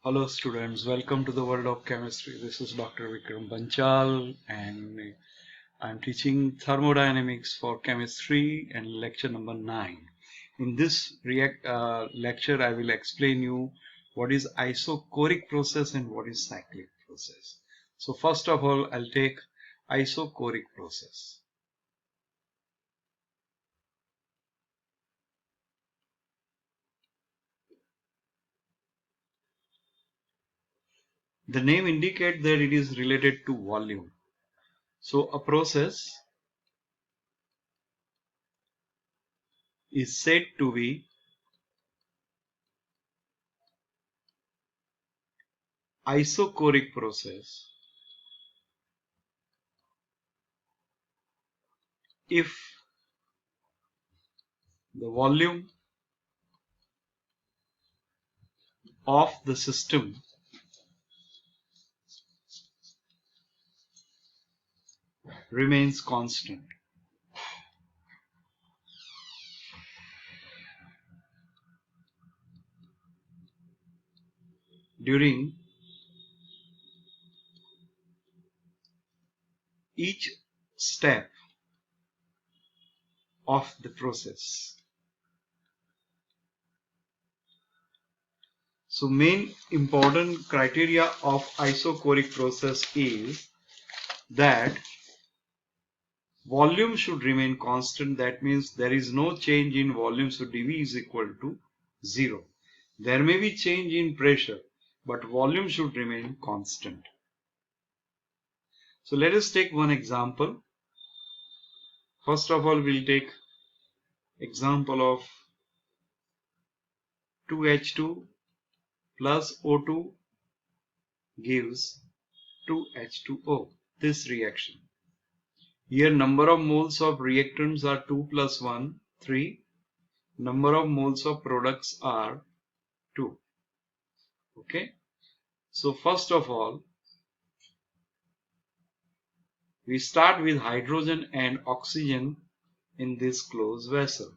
Hello students, welcome to the world of chemistry. This is Dr. Vikram Banchal and I'm teaching thermodynamics for chemistry and lecture number 9. In this lecture I will explain you what is isochoric process and what is cyclic process. So first of all I'll take isochoric process. The name indicates that it is related to volume. So a process is said to be isochoric process if the volume of the system remains constant. During each step of the process. So main important criteria of isochoric process is that volume should remain constant. That means there is no change in volume, so dV is equal to 0. There may be change in pressure, but volume should remain constant. So let us take one example. First of all, we'll take example of 2H2 plus O2 gives 2H2O, this reaction. Here number of moles of reactants are 2 plus 1, 3. Number of moles of products are 2. Okay. So first of all, we start with hydrogen and oxygen in this closed vessel.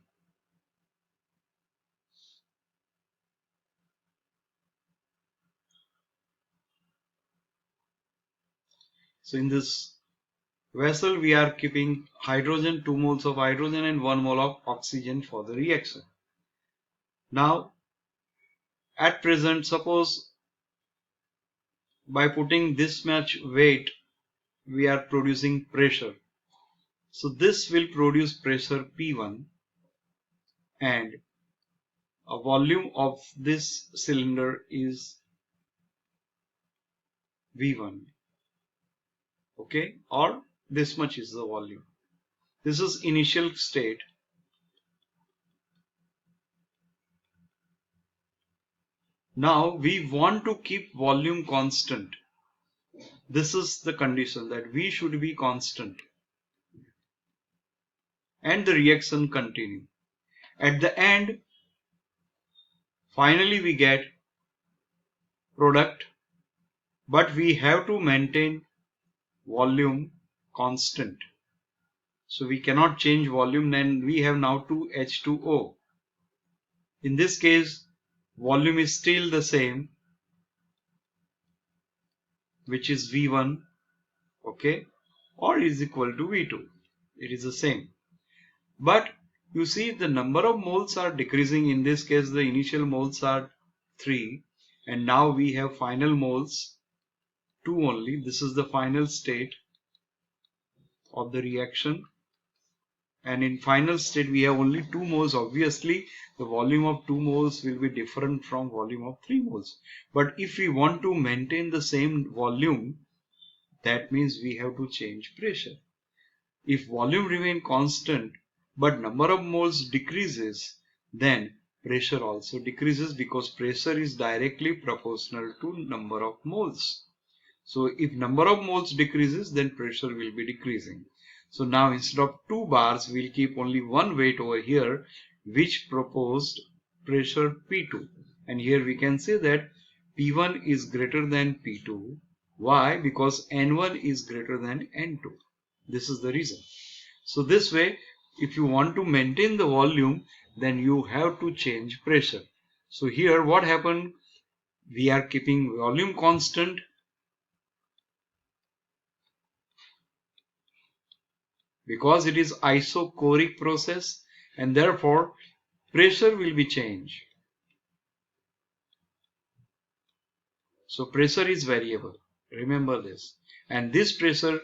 So in this vessel we are keeping hydrogen, 2 moles of hydrogen and 1 mole of oxygen for the reaction. Now at present, suppose by putting this much weight we are producing pressure. So this will produce pressure P1 and a volume of this cylinder is V1. Okay, or this much is the volume. This is initial state. Now we want to keep volume constant. This is the condition, that V should be constant and the reaction continue. At the end, finally we get product, but we have to maintain volume constant. So we cannot change volume, then we have now 2H2O. In this case, volume is still the same, which is V1, okay, or is equal to V2. It is the same. But you see the number of moles are decreasing. In this case, the initial moles are 3 and now we have final moles 2 only. This is the final state of the reaction. And in final state we have only 2 moles. Obviously the volume of 2 moles will be different from volume of 3 moles. But if we want to maintain the same volume, that means we have to change pressure. If volume remain constant but number of moles decreases, then pressure also decreases, because pressure is directly proportional to number of moles. So if number of moles decreases, then pressure will be decreasing. So now instead of 2 bars, we'll keep only one weight over here, which proposed pressure P2. And here we can say that P1 is greater than P2. Why? Because N1 is greater than N2. This is the reason. So this way, if you want to maintain the volume, then you have to change pressure. So here what happened? we are keeping volume constant because it is isochoric process, and therefore pressure will be changed. So pressure is variable. Remember this. And this pressure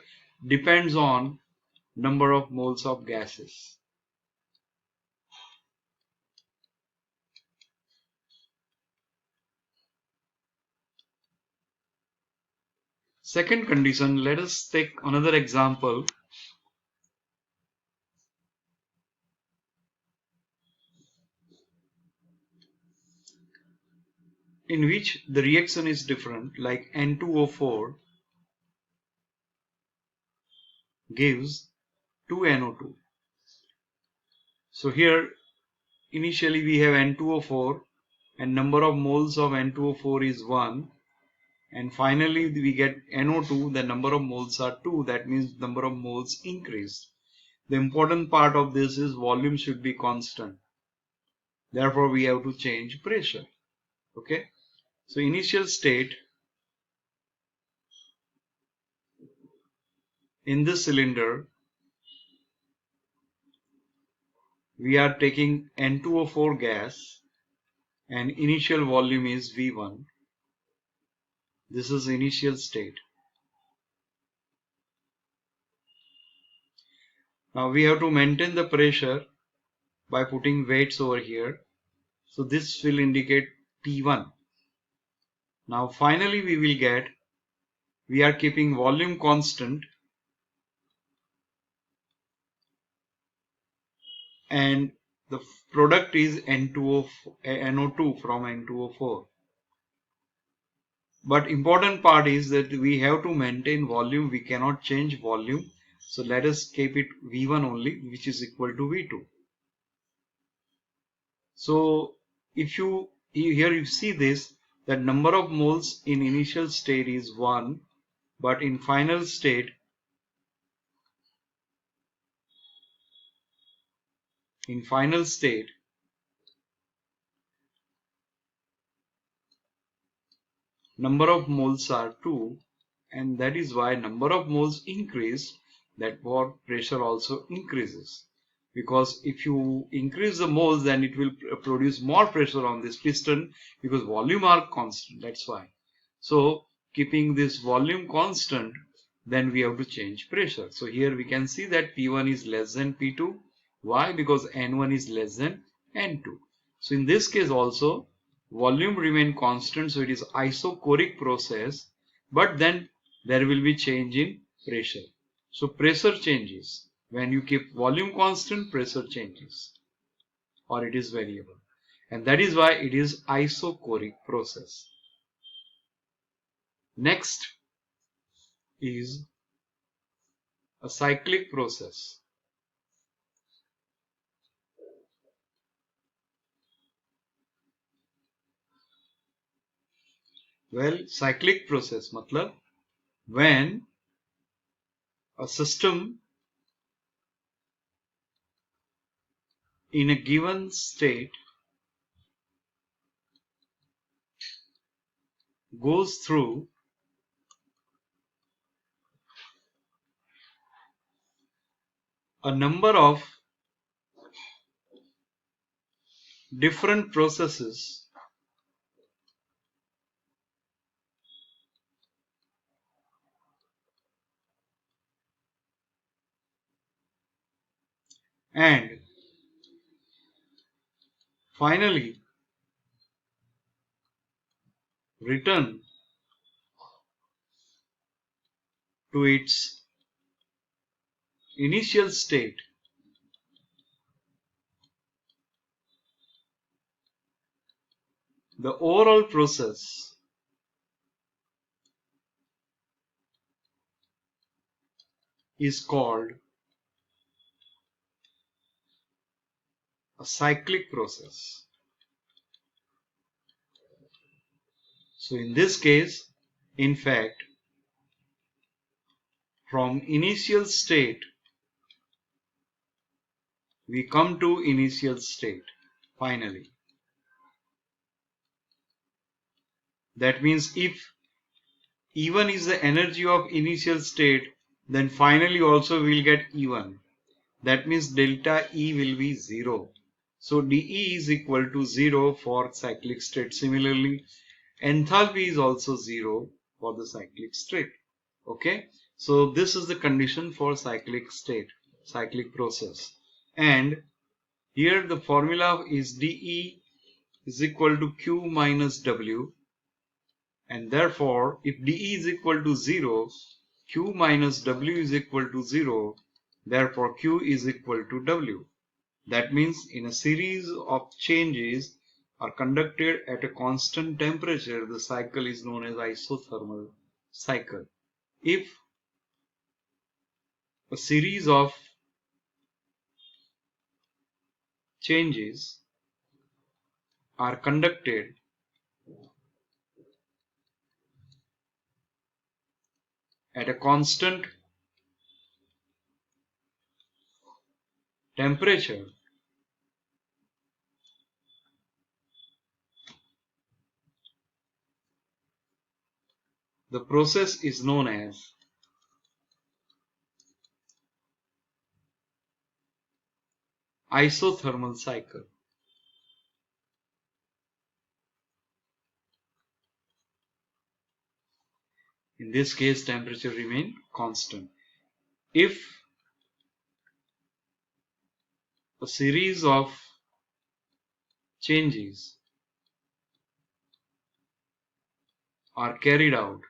depends on number of moles of gases. Second condition, let us take another example in which the reaction is different, like N2O4 gives 2NO2. So here initially we have N2O4 and number of moles of N2O4 is 1, and finally we get NO2, the number of moles are 2, that means number of moles increased. The important part of this is volume should be constant. Therefore we have to change pressure. Okay. So initial state in this cylinder, we are taking N2O4 gas and initial volume is V1. This is initial state. Now we have to maintain the pressure by putting weights over here. So this will indicate P1. Now finally we are keeping volume constant and the product is NO2 from N2O4. But important part is that we have to maintain volume. We cannot change volume. So let us keep it V1 only, which is equal to V2. So if here you see this, that number of moles in initial state is 1, but in final state number of moles are 2, and that is why number of moles increase, that more pressure also increases. Because if you increase the moles, then it will produce more pressure on this piston because volume are constant. That's why. So keeping this volume constant, then we have to change pressure. So here we can see that P1 is less than P2. Why? Because N1 is less than N2. So in this case also, volume remain constant. So it is isochoric process, but then there will be change in pressure. So pressure changes. When you keep volume constant, pressure changes or it is variable. And that is why it is isochoric process. Next is a cyclic process. Well, cyclic process matlab when a system in a given state goes through a number of different processes and finally return to its initial state, the overall process is called a cyclic process. So in this case, in fact, from initial state, we come to initial state finally. That means if E1 is the energy of initial state, then finally also we will get E1. That means delta E will be 0. So dE is equal to 0 for cyclic state. Similarly, enthalpy is also 0 for the cyclic state. Okay, so this is the condition for cyclic state, cyclic process. And here the formula is dE is equal to Q minus W, and therefore if dE is equal to 0, Q minus W is equal to 0, therefore Q is equal to W. That means in a series of changes are conducted at a constant temperature, the cycle is known as isothermal cycle. If a series of changes are conducted at a constant temperature, the process is known as isothermal cycle. In this case, temperature remain constant. If a series of changes are carried out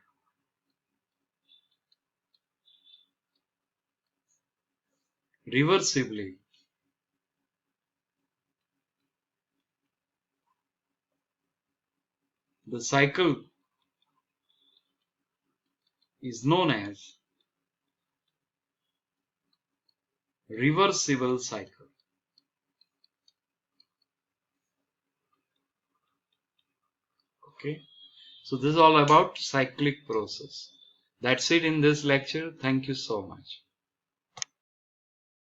reversibly, the cycle is known as reversible cycle. Okay, so this is all about cyclic process. That's it in this lecture. Thank you so much.